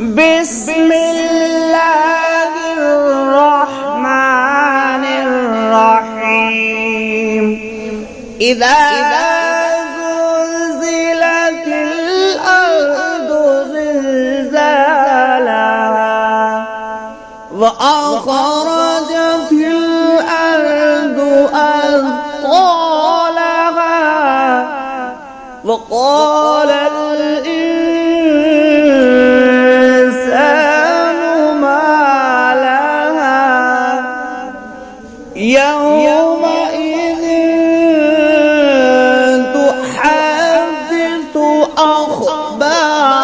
بسم اللہ الرحمن الرحیم اذا زلزلت الارض زلزالها واخرجت الارض اثقالها وقال يومئذ تحدث أخبارها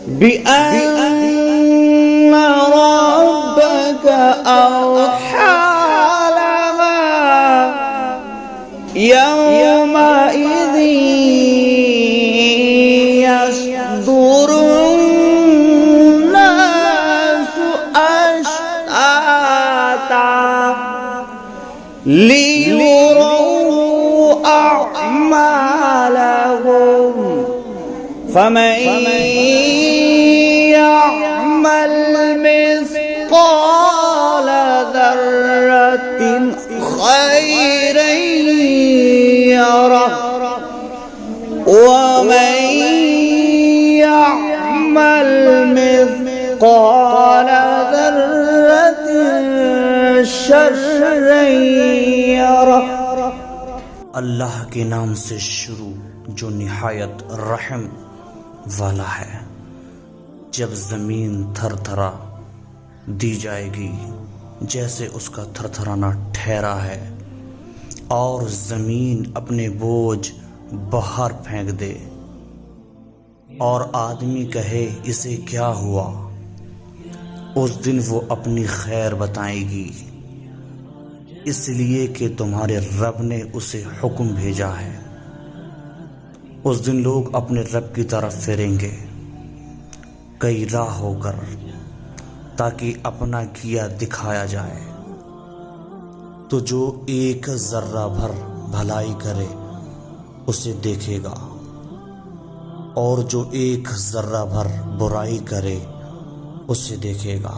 بأن ربك أوحى لها يومئذ يصدر ليروا أعمالهم فمن يعمل مثقال ذرة خيرا يره ومن يعمل مثقال ذرة شرا يره۔ اللہ کے نام سے شروع جو نہایت رحم والا ہے۔ جب زمین تھر تھرا دی جائے گی جیسے اس کا تھر تھرانا ٹھہرا ہے، اور زمین اپنے بوجھ باہر پھینک دے اور آدمی کہے اسے کیا ہوا، اس دن وہ اپنی خیر بتائے گی، اس لیے کہ تمہارے رب نے اسے حکم بھیجا ہے۔ اس دن لوگ اپنے رب کی طرف پھریں گے کئی راہ ہو کر، تاکہ اپنا کیا دکھایا جائے۔ تو جو ایک ذرہ بھر بھلائی کرے اسے دیکھے گا، اور جو ایک ذرہ بھر برائی کرے اسے دیکھے گا۔